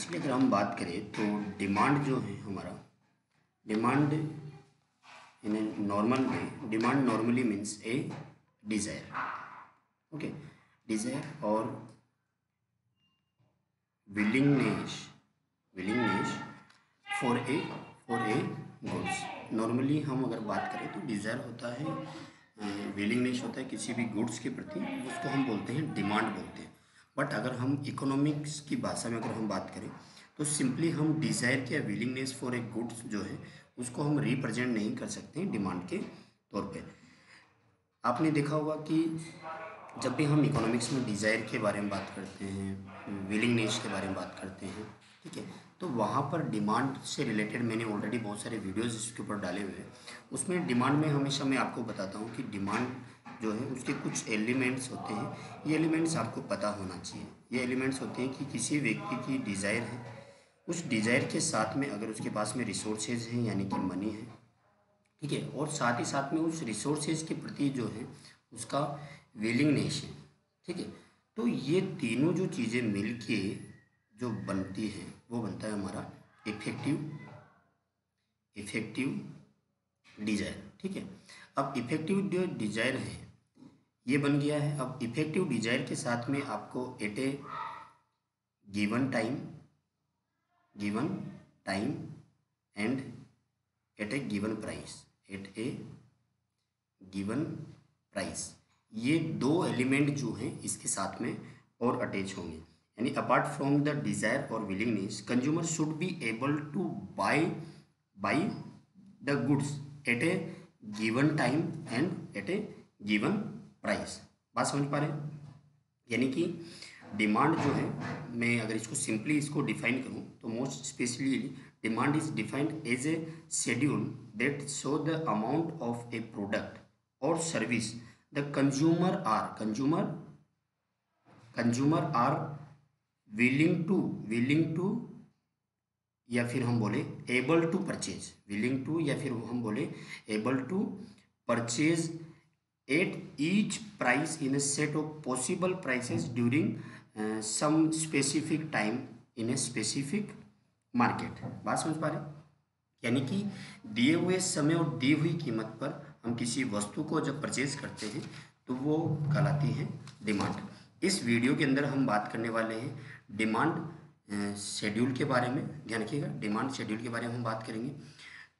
इसलिए अगर हम बात करें तो डिमांड जो है हमारा डिमांड इन ए नॉर्मल में डिमांड नॉर्मली मीन्स ए डिज़ायर। ओके, डिज़ायर और willingness for a goods. Normally हम अगर बात करें तो डिज़ायर होता है, विलिंगनेस होता है किसी भी गुड्स के प्रति, उसको हम बोलते हैं डिमांड बोलते हैं। बट अगर हम इकोनॉमिक्स की भाषा में अगर हम बात करें तो सिंपली हम डिज़ायर या विलिंगनेस फॉर ए गुड्स जो है उसको हम रिप्रेजेंट नहीं कर सकते हैं डिमांड के तौर पे। आपने देखा होगा कि जब भी हम इकोनॉमिक्स में डिज़ायर के बारे में बात करते हैं, विलिंगनेस के बारे में बात करते हैं, ठीक है, तो वहाँ पर डिमांड से रिलेटेड मैंने ऑलरेडी बहुत सारे वीडियोस इसके ऊपर डाले हुए हैं। उसमें डिमांड में हमेशा मैं आपको बताता हूँ कि डिमांड जो है उसके कुछ एलिमेंट्स होते हैं। ये एलिमेंट्स आपको पता होना चाहिए। ये एलिमेंट्स होते हैं कि किसी व्यक्ति की डिज़ायर है, उस डिज़ायर के साथ में अगर उसके पास में रिसोर्सेज हैं यानी कि मनी है, ठीक है, और साथ ही साथ में उस रिसोर्सेज के प्रति जो है उसका विलिंगनेस है, ठीक है। तो ये तीनों जो चीज़ें मिलके जो बनती है वो बनता है हमारा इफेक्टिव डिज़ायर, ठीक है। अब इफेक्टिव जो डिज़ायर है ये बन गया है। अब इफेक्टिव डिज़ायर के साथ में आपको at a given time and at a given price, ये दो एलिमेंट जो हैं इसके साथ में और अटैच होंगे। यानी अपार्ट फ्रॉम द डिज़ायर और willingness, consumer should be able to buy the goods at a given time and at a given price. बात समझ पा रहे हैं? यानी कि डिमांड जो है, मैं अगर इसको सिंपली इसको डिफाइन करूं तो most specially demand is defined as a schedule that show the amount of a product और service the consumer are willing to या फिर हम बोले able to purchase, willing to या फिर हम बोले able to purchase at each price in a set of possible prices during some specific time in a specific market। बात समझ पा रहे हैं? यानी कि दिए हुए समय और दी हुई कीमत पर हम किसी वस्तु को जब परचेज करते हैं तो वो कहलाती है डिमांड। इस वीडियो के अंदर हम बात करने वाले हैं डिमांड शेड्यूल के बारे में। ध्यान रखिएगा, डिमांड शेड्यूल के बारे में हम बात करेंगे।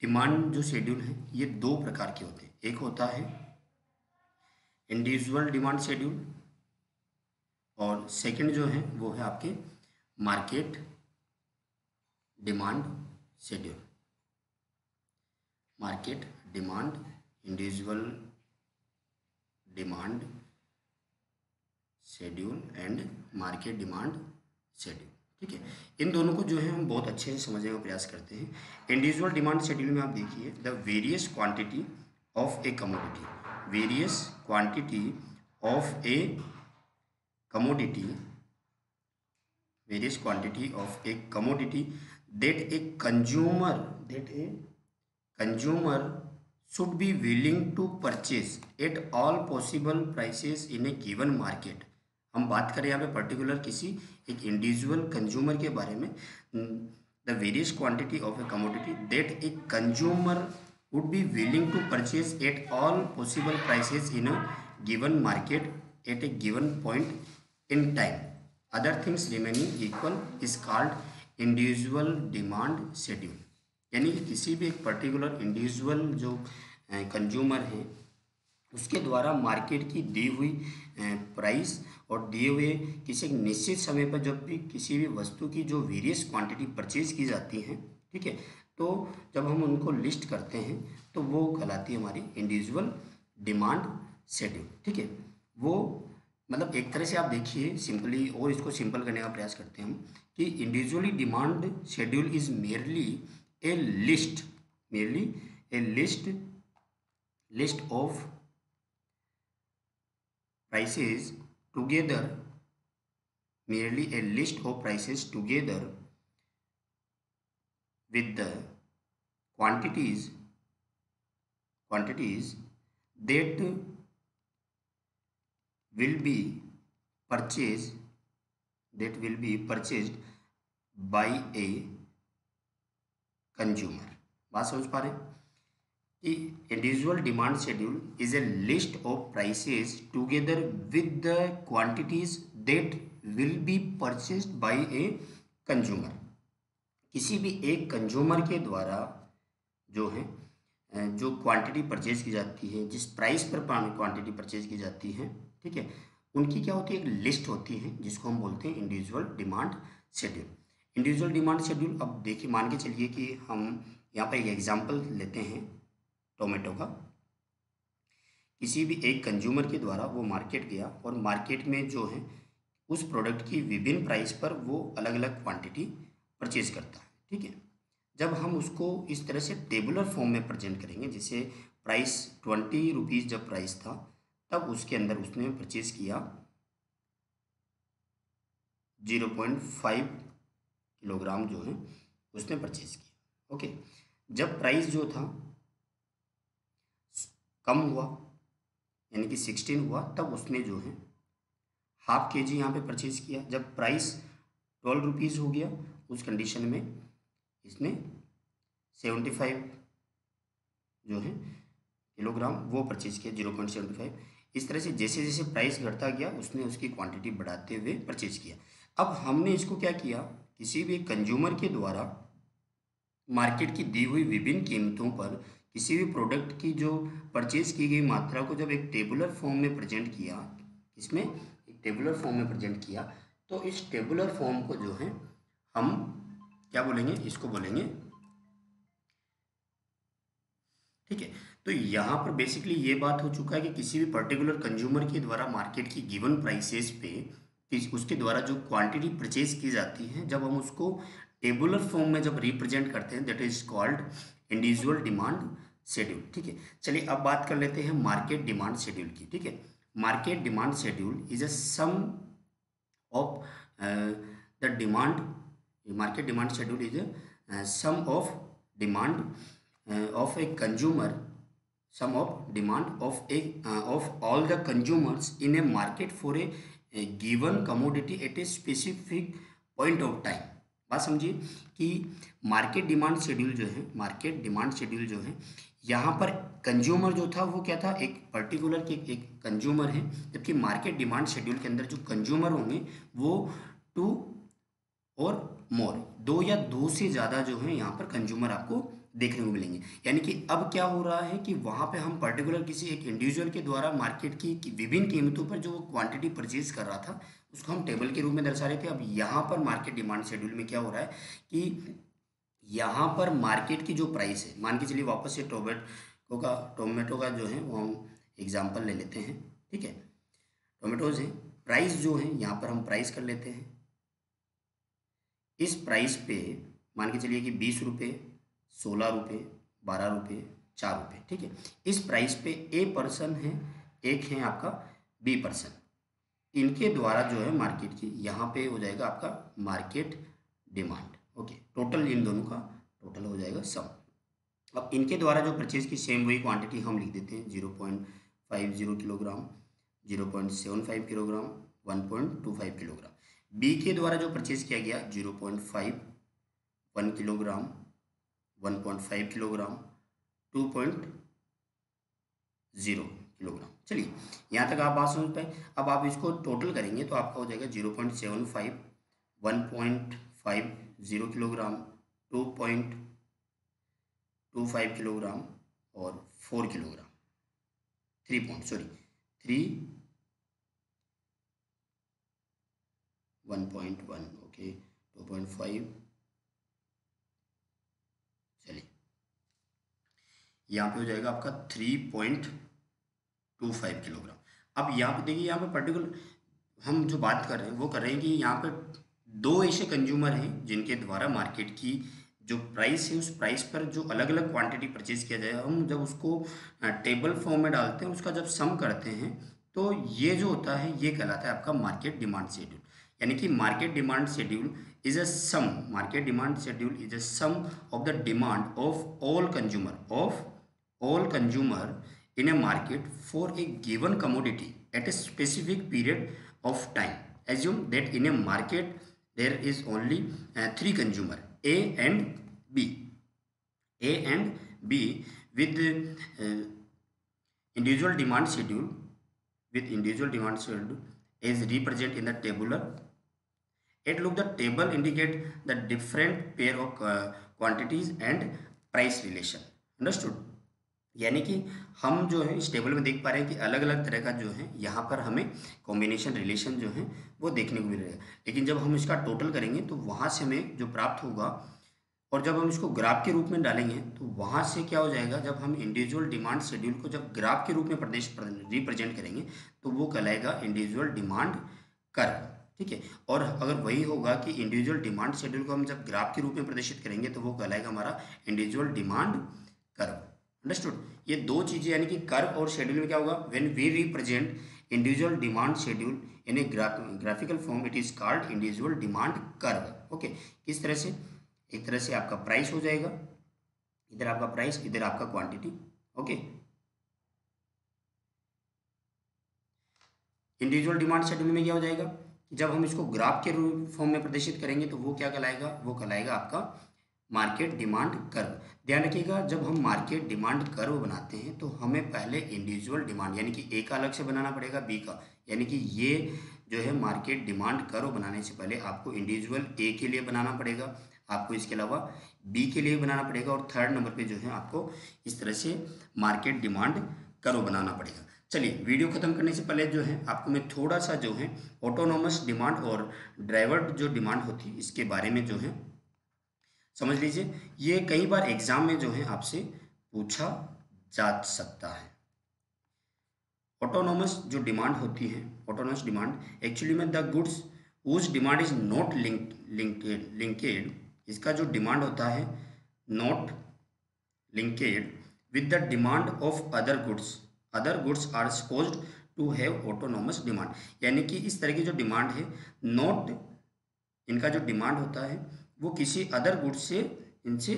डिमांड जो शेड्यूल है ये दो प्रकार के होते हैं। एक होता है इंडिविजुअल डिमांड शेड्यूल और सेकंड जो है वो है आपके market demand schedule. Market demand, individual demand schedule and market demand schedule, ठीक है। इन दोनों को जो है हम बहुत अच्छे से समझने का प्रयास करते हैं। इंडिविजुअल डिमांड शेड्यूल में आप देखिए the various quantity of a commodity, various quantity of a commodity, various quantity of a commodity that a consumer should be willing to purchase at all possible prices in a given market. हम बात करें यहाँ पे particular किसी एक individual consumer के बारे में। The various quantity of a commodity that a consumer would be willing to purchase at all possible prices in a given market at a given point in time, other things remaining equal is called individual demand schedule. यानी कि किसी भी एक particular individual जो consumer है उसके द्वारा market की दी हुई प्राइस और दिए हुए किसी एक निश्चित समय पर जब भी किसी भी वस्तु की जो वेरियस क्वांटिटी परचेज की जाती है, ठीक है, तो जब हम उनको लिस्ट करते हैं तो वो कहलाती है हमारी इंडिविजुअल डिमांड शेड्यूल, ठीक है। वो मतलब एक तरह से आप देखिए सिंपली, और इसको सिंपल करने का प्रयास करते हैं हम कि individually demand schedule is merely A list of prices together, merely a list of prices together with the quantities that will be purchased by a consumer. बात समझ पा रहे हैं कि individual demand schedule is a list of prices together with the quantities that will be purchased by a consumer. किसी भी एक consumer के द्वारा जो है जो क्वांटिटी परचेज की जाती है, जिस प्राइस पर क्वांटिटी परचेज की जाती है, ठीक है, उनकी क्या होती है, एक लिस्ट होती है जिसको हम बोलते हैं individual demand schedule. Individual demand schedule, अब देखिए मान के चलिए कि हम यहाँ पर एक एग्जांपल लेते हैं टोमेटो का। किसी भी एक कंज्यूमर के द्वारा वो मार्केट गया और मार्केट में जो है उस प्रोडक्ट की विभिन्न प्राइस पर वो अलग अलग क्वांटिटी परचेज करता है, ठीक है। जब हम उसको इस तरह से टेबुलर फॉर्म में प्रेजेंट करेंगे, जैसे प्राइस 20 रुपीज़ जब प्राइस था तब उसके अंदर उसने परचेज किया 0.5 किलोग्राम जो है उसने परचेज किया, ओके। जब प्राइस जो था कम हुआ यानी कि 16 हुआ तब उसने जो है हाफ के जी यहाँ पर परचेज किया। जब प्राइस 12 रुपीज़ हो गया उस कंडीशन में इसने 75 जो है किलोग्राम वो परचेज किया 0.75। इस तरह से जैसे जैसे प्राइस घटता गया उसने उसकी क्वांटिटी बढ़ाते हुए परचेज किया। अब हमने इसको क्या किया, किसी भी कंज्यूमर के द्वारा मार्केट की दी हुई विभिन्न कीमतों पर किसी भी प्रोडक्ट की जो परचेज की गई मात्रा को जब एक टेबुलर फॉर्म में प्रेजेंट किया, इसमें एक टेबुलर फॉर्म में प्रेजेंट किया, तो इस टेबुलर फॉर्म को जो है हम क्या बोलेंगे, इसको बोलेंगे, ठीक है। तो यहाँ पर बेसिकली ये बात हो चुका है कि किसी भी पर्टिकुलर कंज्यूमर के द्वारा मार्केट की गिवन प्राइसेस पे उसके द्वारा जो क्वांटिटी परचेज की जाती है, जब हम उसको टेबुलर फॉर्म में जब रिप्रेजेंट करते हैं, that is called individual demand schedule, ठीक है। चलिए अब बात कर लेते हैं मार्केट डिमांड शेड्यूल की, ठीक है। Market demand schedule is a sum of the demand, market demand schedule is sum of demand of a consumer, sum of demand of all the consumers in a market for a given commodity at a specific point of time। बात समझिए कि market demand schedule जो है, market demand schedule जो है, यहाँ पर consumer जो था वो क्या था, एक पर्टिकुलर के एक कंज्यूमर है, जबकि मार्केट डिमांड शेड्यूल के अंदर जो कंज्यूमर होंगे वो 2 और मोर, 2 या 2 से ज़्यादा जो है यहाँ पर कंज्यूमर आपको देखने को मिलेंगे। यानी कि अब क्या हो रहा है कि वहाँ पे हम पर्टिकुलर किसी एक इंडिविजुअल के द्वारा मार्केट की विभिन्न कीमतों पर जो वो क्वांटिटी परचेज कर रहा था उसको हम टेबल के रूप में दर्शा रहे थे। अब यहाँ पर मार्केट डिमांड शेड्यूल में क्या हो रहा है कि यहाँ पर मार्केट की जो प्राइस है, मान के चलिए वापस से टोमेटो का जो है वो हम एग्जाम्पल ले लेते हैं, ठीक है। टोमेटोज है, प्राइस जो है यहाँ पर हम प्राइस कर लेते हैं। इस प्राइस पे मान के चलिए कि 20 रुपये, 16 रुपये, 12 रुपये, 4 रुपये, ठीक है। इस प्राइस पे ए पर्सन है, एक है आपका बी पर्सन, इनके द्वारा जो है मार्केट की यहाँ पे हो जाएगा आपका मार्केट डिमांड, ओके। टोटल इन दोनों का टोटल हो जाएगा सम। अब इनके द्वारा जो परचेज की सेम वही क्वांटिटी हम लिख देते हैं 0.50 किलोग्राम, 0.75 किलोग्राम, 1.25 किलोग्राम। बी के द्वारा जो परचेज किया गया 0.5, 1 किलोग्राम, 1.5 किलोग्राम, 2.0 किलोग्राम। चलिए यहाँ तक आप बात समझ पाए। अब आप इसको टोटल करेंगे तो आपका हो जाएगा 0.75, 1.50 किलोग्राम, 2.25 किलोग्राम और 4 किलोग्राम, 1.1, ओके, 2.5, चलिए यहाँ पे हो जाएगा आपका 3.25 किलोग्राम। अब यहाँ पे देखिए, यहाँ पे पर्टिकुलर हम जो बात कर रहे हैं वो कर रहे हैं कि यहाँ पे 2 ऐसे कंज्यूमर हैं जिनके द्वारा मार्केट की जो प्राइस है उस प्राइस पर जो अलग अलग क्वांटिटी परचेज किया जाए, हम जब उसको टेबल फॉर्म में डालते हैं, उसका जब सम करते हैं तो ये जो होता है ये कहलाता है आपका मार्केट डिमांड शेड्यूल। यानी कि market demand schedule is a sum, market demand schedule is a sum of the demand of all consumer in a market for a given commodity at a specific period of time. Assume that in a market there is only 3 consumer A and B, A and B with individual demand schedule, with individual demand schedule is represented in the tabular. It look the table indicate the different pair of quantities and price relation. Understood? यानी कि हम जो है इस table में देख पा रहे हैं कि अलग अलग तरह का जो है यहाँ पर हमें कॉम्बिनेशन रिलेशन जो है वो देखने को मिल रहा है, लेकिन जब हम इसका टोटल करेंगे तो वहाँ से हमें जो प्राप्त होगा और जब हम इसको ग्राफ के रूप में डालेंगे तो वहाँ से क्या हो जाएगा, जब हम इंडिविजुअल डिमांड शेड्यूल को जब ग्राफ के रूप में रिप्रेजेंट करेंगे तो वो कहलाएगा इंडिविजुअल डिमांड कर्व। ठीक है, और अगर वही होगा कि इंडिविजुअल डिमांड शेड्यूल को हम जब ग्राफ के रूप में प्रदर्शित करेंगे तो वो कहलाएगा हमारा इंडिविजुअल डिमांड कर्व। अंडरस्टूड? ये दो चीज़ें यानी कि कर्व और शेड्यूल में क्या होगा, when we represent individual demand schedule in a graphical form it is called individual demand curve. Okay, किस तरह से, एक तरह से आपका प्राइस हो जाएगा, इधर आपका प्राइस, इधर आपका quantity. Okay, individual demand schedule में क्या हो जाएगा कि जब हम इसको ग्राफ के रूप फॉर्म में प्रदर्शित करेंगे तो वो क्या कहलाएगा, वो कहलाएगा आपका मार्केट डिमांड कर्व। ध्यान रखिएगा, जब हम मार्केट डिमांड कर्व बनाते हैं तो हमें पहले इंडिविजुअल डिमांड यानी कि ए का अलग से बनाना पड़ेगा, बी का, यानी कि ये जो है मार्केट डिमांड कर्व बनाने से पहले आपको इंडिविजुअल ए के लिए बनाना पड़ेगा, आपको इसके अलावा बी के लिए बनाना पड़ेगा, और थर्ड नंबर पे जो है आपको इस तरह से मार्केट डिमांड कर्व बनाना पड़ेगा। चलिए, वीडियो खत्म करने से पहले जो है आपको मैं थोड़ा सा जो है ऑटोनोमस डिमांड और ड्राइवर्ड जो डिमांड होती है इसके बारे में जो है समझ लीजिए। ये कई बार एग्जाम में जो है आपसे पूछा जा सकता है। ऑटोनोमस जो डिमांड होती है, ऑटोनोमस डिमांड एक्चुअली में the goods whose demand is not linked, इसका जो डिमांड होता है not linked with the demand of other goods are supposed to have autonomous demand, यानी कि इस तरह की जो डिमांड है नॉट, इनका जो डिमांड होता है वो किसी अदर गुड्स से इनसे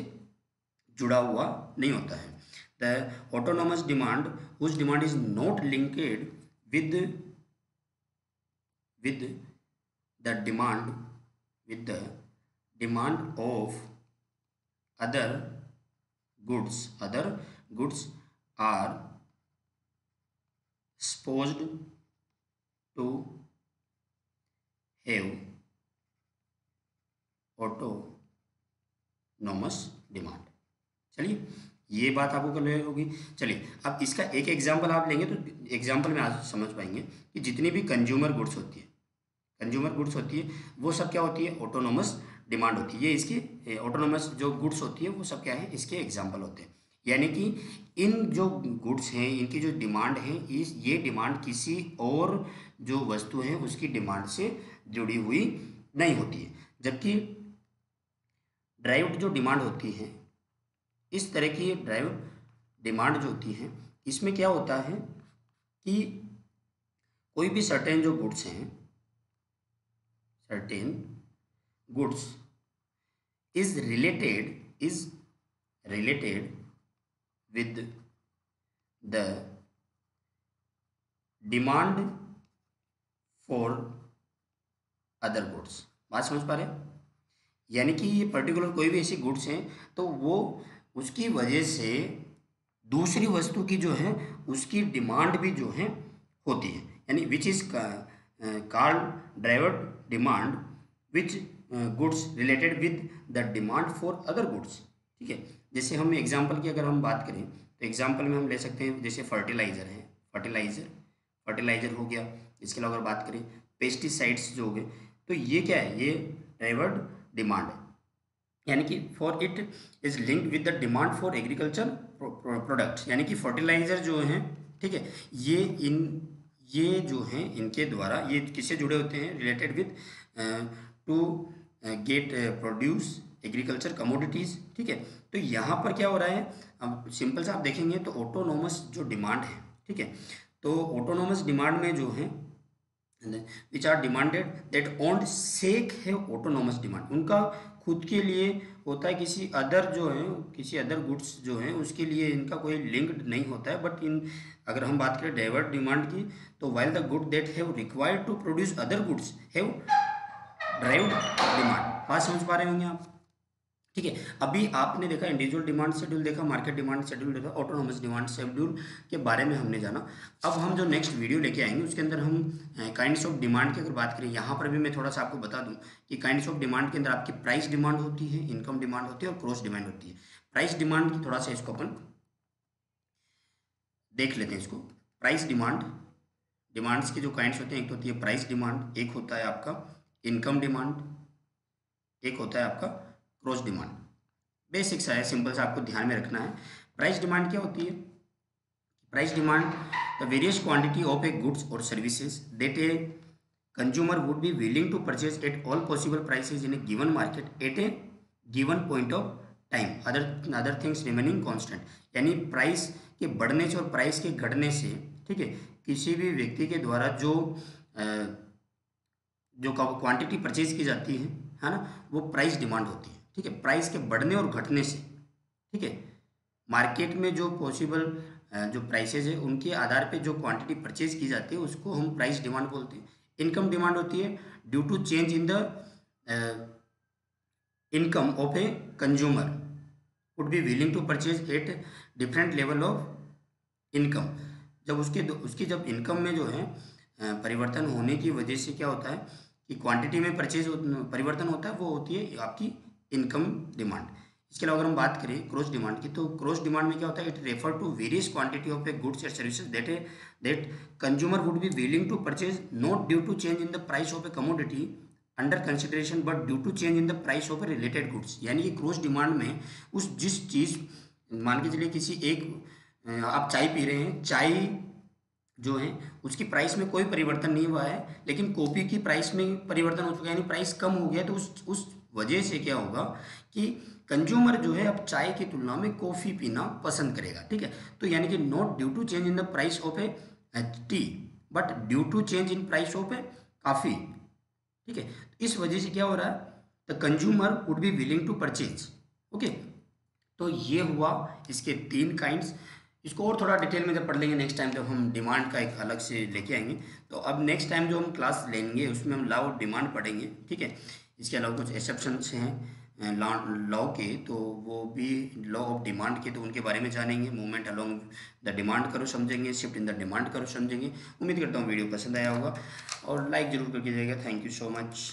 जुड़ा हुआ नहीं होता है। The autonomous demand whose demand is not linked with the demand of other goods are supposed to have autonomous demand. चलिए, ये बात आपको क्लियर होगी। चलिए, अब इसका एक एग्जांपल आप लेंगे तो एग्जांपल में आज समझ पाएंगे कि जितनी भी कंज्यूमर गुड्स होती है वो सब क्या होती है, ऑटोनोमस डिमांड होती है। ये इसकी ऑटोनोमस जो गुड्स होती है वो सब क्या है, इसके एग्जाम्पल होते हैं। यानी कि इन जो गुड्स हैं इनकी जो डिमांड है ये डिमांड किसी और जो वस्तु है उसकी डिमांड से जुड़ी हुई नहीं होती है। जबकि ड्राइव्ड जो डिमांड होती है, इस तरह की ड्राइव्ड डिमांड जो होती है इसमें क्या होता है कि कोई भी सर्टेन जो गुड्स हैं, certain goods is related with the demand for other goods। बात समझ पा रहे हैं? यानी कि ये पर्टिकुलर कोई भी ऐसी गुड्स हैं तो वो उसकी वजह से दूसरी वस्तु की जो है उसकी डिमांड भी जो है होती है, यानी which is called derived demand which goods related with the demand for other goods. ठीक है, जैसे हम एग्जाम्पल की अगर हम बात करें तो एग्जाम्पल में हम ले सकते हैं, जैसे फर्टिलाइज़र है, फर्टिलाइज़र हो गया। इसके अलावा अगर बात करें पेस्टिसाइड्स जो हो गए, तो ये क्या है, ये ड्राइवर्ड डिमांड है, यानी कि for it is linked with the demand for agriculture products. यानी कि फर्टिलाइज़र जो हैं, ठीक है, ये जो हैं इनके द्वारा ये किससे जुड़े होते हैं, related with to get produce agriculture commodities. ठीक है, तो यहाँ पर क्या हो रहा है, अब सिंपल से आप देखेंगे तो ऑटोनोमस जो डिमांड है, ठीक है, तो ऑटोनोमस डिमांड में जो है विच आर डिमांडेड दैट ओंट सेक है ऑटोनोमस डिमांड, उनका खुद के लिए होता है, किसी अदर गुड्स जो हैं उसके लिए इनका कोई लिंक्ड नहीं होता है। बट अगर हम बात करें डाइवर्ट डिमांड की, तो while the good that have required to produce other goods have derived demand. बात समझ पा रहे होंगे आप? ठीक है, अभी आपने देखा इंडिविजुअल डिमांड शेड्यूल देखा, मार्केट डिमांड शेड्यूल देखा, ऑटोनोमस डिमांड शेड्यूल के बारे में हमने जाना। अब हम जो नेक्स्ट वीडियो लेके आएंगे उसके अंदर हम काइंड्स ऑफ डिमांड की अगर बात करें, यहाँ पर भी मैं थोड़ा सा आपको बता दूं कि काइंड्स ऑफ डिमांड के अंदर आपकी प्राइस डिमांड होती है, इनकम डिमांड होती है और क्रॉस डिमांड होती है। प्राइस डिमांड की थोड़ा सा इसको अपन देख लेते हैं इसको। प्राइस डिमांड, डिमांड्स के जो काइंड्स होते हैं, एक तो होती है प्राइस डिमांड, एक होता है आपका इनकम डिमांड, एक होता है आपका क्रॉस डिमांड। बेसिक्स है, सिंपल सा आपको ध्यान में रखना है। प्राइस डिमांड क्या होती है? Price demand the various quantity of a goods और services that a consumer would be willing to purchase at all possible prices in a given market at a given point of time, other things remaining constant. यानी price के बढ़ने से और price के घटने से, ठीक है, किसी भी व्यक्ति के द्वारा जो क्वांटिटी परचेज की जाती है ना, वो प्राइस डिमांड होती है। ठीक है, प्राइस के बढ़ने और घटने से, ठीक है, मार्केट में जो पॉसिबल जो प्राइसेज है उनके आधार पे जो क्वांटिटी परचेज की जाती है उसको हम प्राइस डिमांड बोलते हैं। इनकम डिमांड होती है due to change in the income of a consumer would be willing to purchase at different level of income. जब उसकी जब इनकम में जो है परिवर्तन होने की वजह से क्या होता है कि क्वांटिटी में परिवर्तन होता है, वो होती है आपकी इनकम डिमांड। इसके अलावा अगर हम बात करें क्रॉस डिमांड की, तो क्रॉस डिमांड में क्या होता है? It refer to various quantity of a goods and services that consumer would be willing to purchase not due to change in the price of a commodity under consideration but due to change in the price of a related goods. यानी कि cross demand में उस जिस चीज़, मान के चलिए किसी एक आप चाय पी रहे हैं, चाय जो है उसकी प्राइस में कोई परिवर्तन नहीं हुआ है, लेकिन कॉफ़ी की प्राइस में परिवर्तन हो चुका है, यानी प्राइस कम हो गया। तो उस वजह से क्या होगा कि कंज्यूमर जो है अब चाय की तुलना में कॉफ़ी पीना पसंद करेगा। ठीक है, तो यानी कि not due to change in the price of a tea but due to change in price of a coffee. ठीक है, इस वजह से क्या हो रहा है? The consumer would be willing to purchase. Okay, तो ये हुआ इसके 3 काइंड्स। इसको और थोड़ा डिटेल में जब पढ़ लेंगे नेक्स्ट टाइम, जब हम डिमांड का एक अलग से लेके आएंगे। तो अब नेक्स्ट टाइम जो हम क्लास लेंगे उसमें हम लॉ ऑफ डिमांड पढ़ेंगे। ठीक है, इसके अलावा कुछ एक्सेप्शंस हैं लॉ के, तो वो भी लॉ ऑफ डिमांड के, तो उनके बारे में जानेंगे। मूवमेंट अलोंग द डिमांड करो समझेंगे, शिफ्ट इन द डिमांड करो समझेंगे। उम्मीद करता हूँ वीडियो पसंद आया होगा और लाइक जरूर करके जाएगा। Thank you so much.